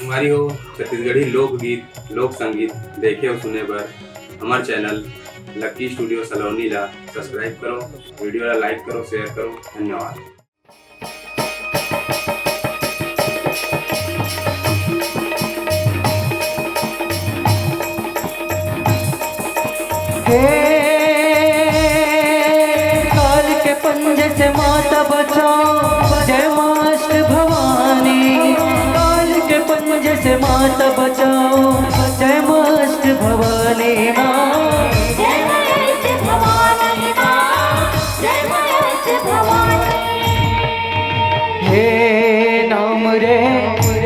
तुम्हारी हो छत्तीसगढ़ी लोकगीत लोक संगीत देखे और सुने पर हमारे चैनल लकी स्टूडियो सलोनी ला सब्सक्राइब करो, वीडियो ला लाइक करो, शेयर करो। धन्यवाद। काल के पंजे से माता बचाओ, जय माष्ट भवानी। काल के पंजे से माता बचाओ, जय माष्ट भवानी माँ। जय माष्ट भवानी माँ, जय माष्ट भवानी। हे नाम रे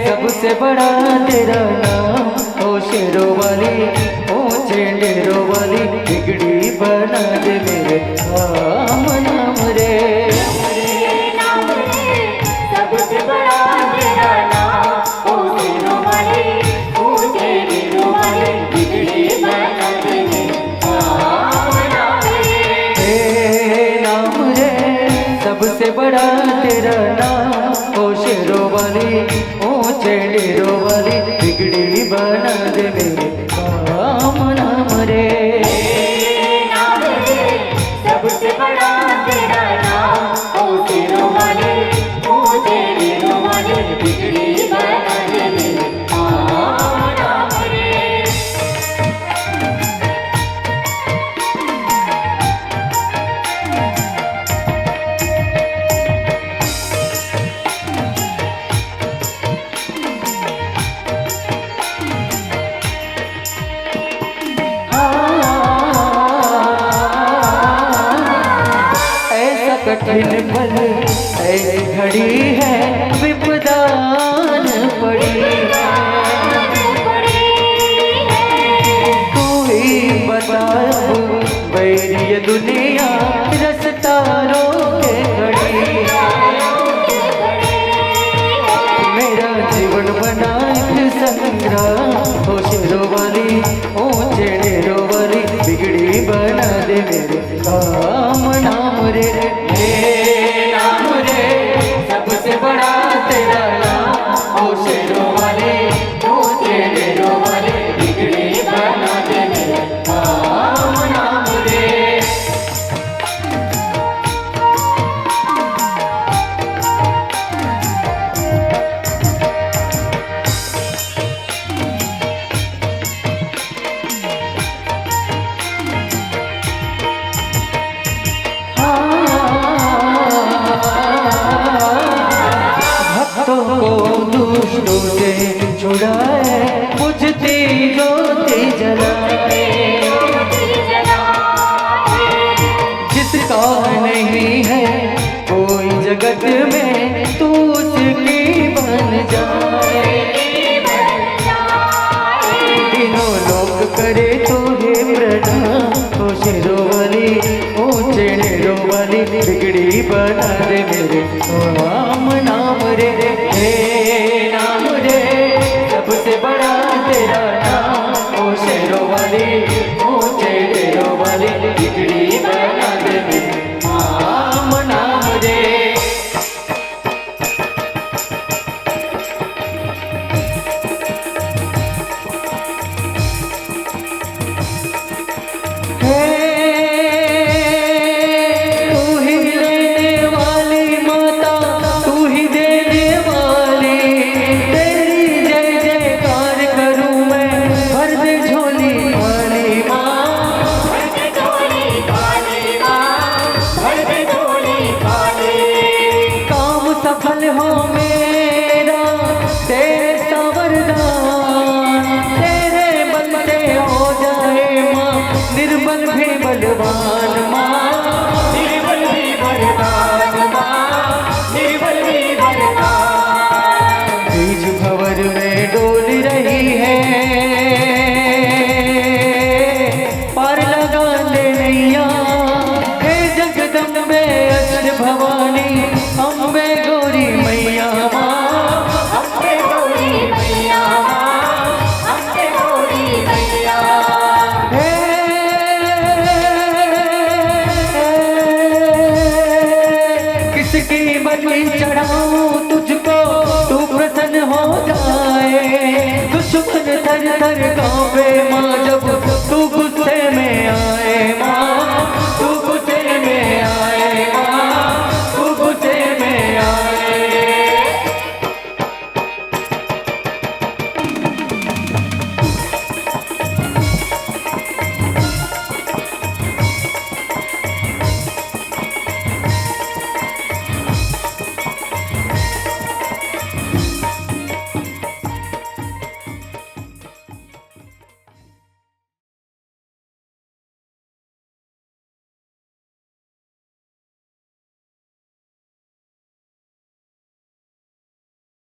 सबसे बड़ा तेरा नाम, ओ शेरों वाली ओ चेंडेरों वाली, बिगड़ी बना दे मेरे राम नाम रे। नाम रे सबसे बड़ा तेरा नाम, ओ शेरों वाली ओ चेंडेरों वाली, बिगड़ी बना दे मेरे राम नाम रे। हे नाम रे सबसे बड़ा तेरा नाम, ओ शेरों वाली ओ चेंडेरों वाली, बिगड़ी बना दे मेरे राम नाम रे। नाम रे सबसे बड़ा तेरा नाम, ओ शेरों वाली ओ चेंडेरों वाली, बिगड़ी बना दे मेरे राम नाम रे। कठिन पल ऐसी घड़ी है, विपदान पड़ी तू ही बता बैरी ये दुनिया रस्ता रोके खड़ी। मेरा जीवन बना एक संग्राम, ओ शेरों वाली ओ चेंडेरों वाली, बिगड़ी बना दे मेरे राम नाम रे। नाम रे सबसे बड़ा तेरा नाम, ओ शेरों वाले ओ चेंडेरों वाले, बिगड़ी बना दे मेरे राम नाम रे। भक्तों को दुष्टों से छुड़ाए, बुझती ज्योति जलाए। जिसका नहीं है कोई जगत में, तू उसकी बन जाए। तीनों लोग करे तो हे प्रणाम, ओ शेरों वाली ओ चेंडेरों वाली, बिगड़ी बना दे मेरे राम नाम रे। हे नाम रे सबसे बड़ा तेरा नाम, ओ शेरों वाली ओ चेंडेरों वाली, बिगड़ी बना दे मेरे राम नाम रे। तू ही लेने वाली माता, तू ही देने वाली, तेरी जय जयकार करूं मैं, भर दे झोली वाली माँ। भर दे झोली वाली माँ, भर दे झोली वाली। काम सफल हो मेरा तेरे सावरदान, तेरे बल से हो जाए माँ, निर्बल भी बलवान माँ। निर्बल भी बलवान माँ, निर्बल भी बलवान। बीज भंवर में डोल रही है, पार लगा ले नैया। हे जगदम्बे अष्ट भवानी, अम्बे गौरी मैया।